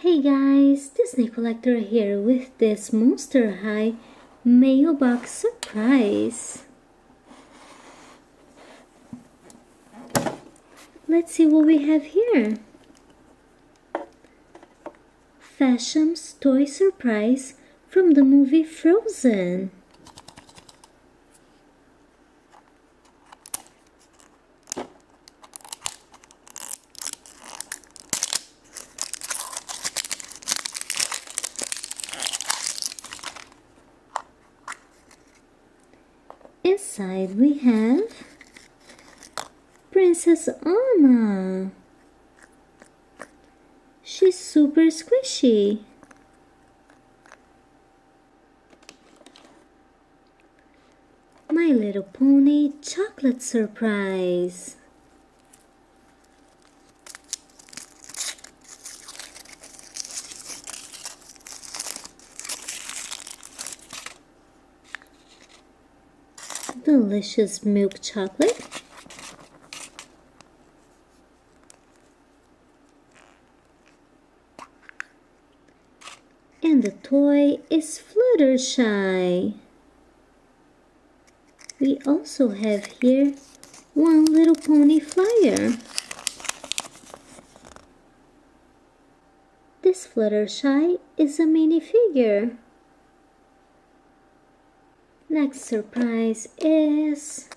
Hey guys, Disney Collector here with this Monster High mailbox surprise. Let's see what we have here. FASHEMS toy surprise from the movie Frozen. Inside we have Princess Anna. She's super squishy. My Little Pony chocolate surprise. Delicious milk chocolate. And the toy is Fluttershy. We also have here one Little Pony flyer. This Fluttershy is a minifigure. Next surprise is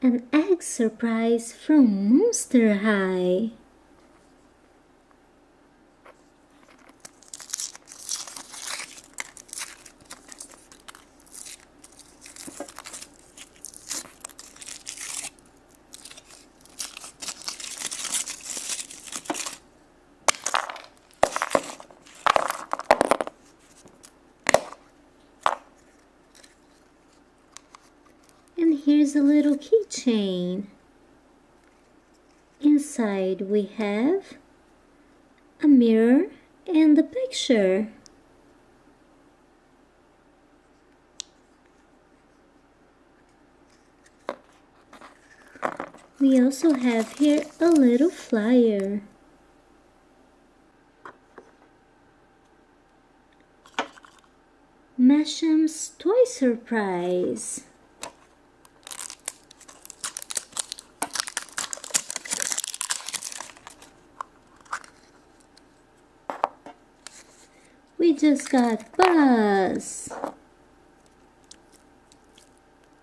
an egg surprise from Monster High. And here's a little keychain. Inside we have a mirror and a picture. We also have here a little flyer. FASHEMS toy surprise. We just got Buzz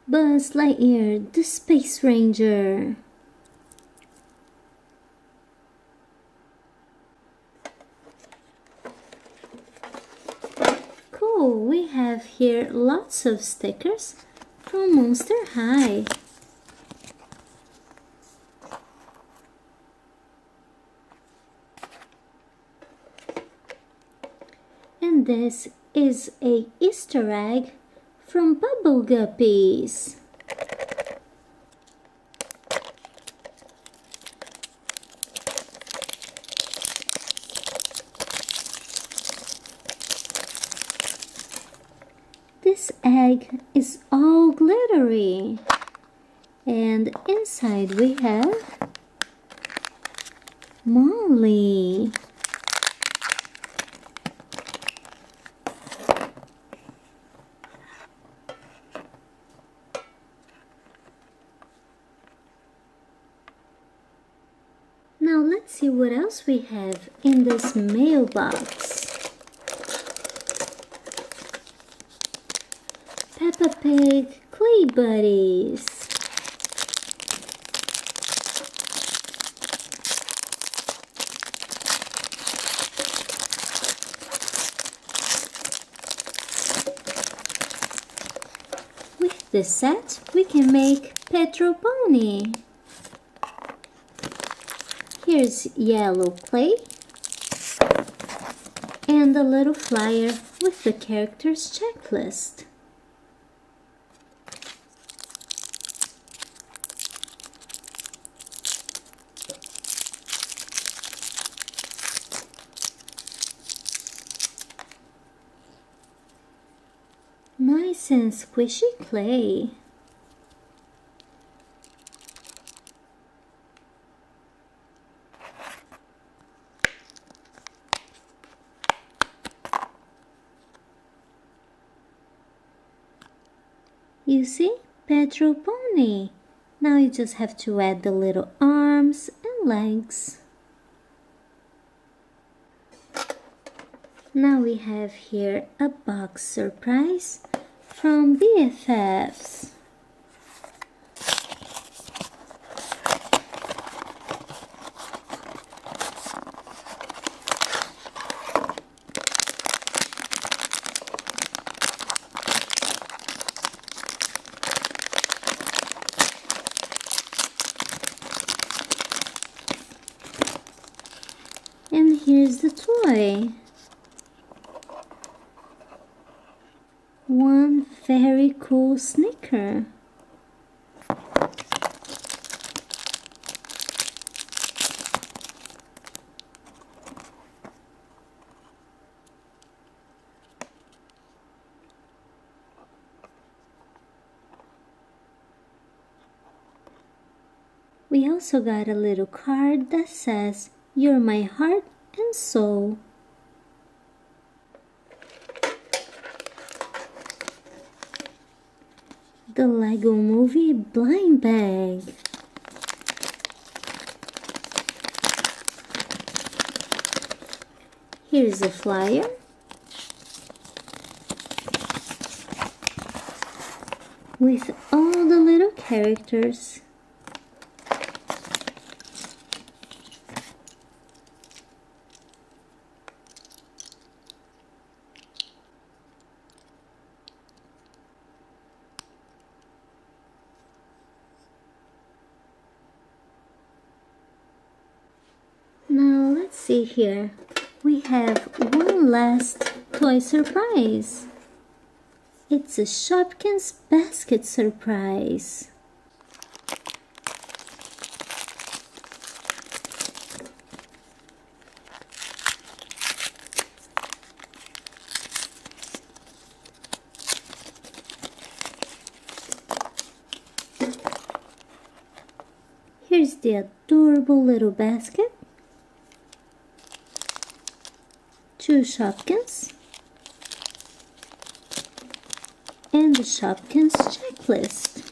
Lightyear, the Space Ranger. Cool, we have here lots of stickers from Monster High. And this is a Easter egg from Bubble Guppies. This egg is all glittery. And inside we have Molly. Now let's see what else we have in this mailbox. Peppa Pig Clay Buddies. With this set, we can make Petro Pony. Here's yellow clay and a little flyer with the characters checklist. Nice and squishy clay. You see? Petrol pony. Now you just have to add the little arms and legs. Now we have here a box surprise from BFFs. And here's the toy. One very cool sneaker. We also got a little card that says, "You're my heart and soul." The Lego Movie blind bag. Here's a flyer. With all the little characters. Now let's see here. We have one last toy surprise. It's a Shopkins basket surprise. Here's the adorable little basket. 2 Shopkins and the Shopkins checklist.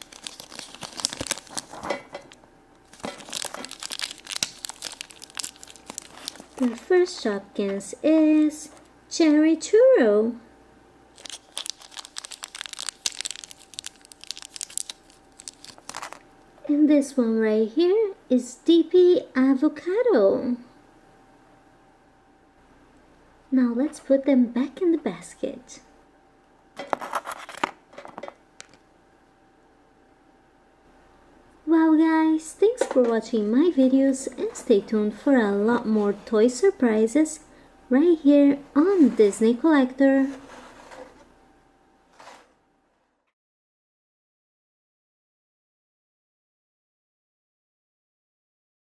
The first Shopkins is Cherry Churro. And this one right here is DP Avocado. Now let's put them back in the basket. Wow guys, thanks for watching my videos and stay tuned for a lot more toy surprises right here on Disney Collector.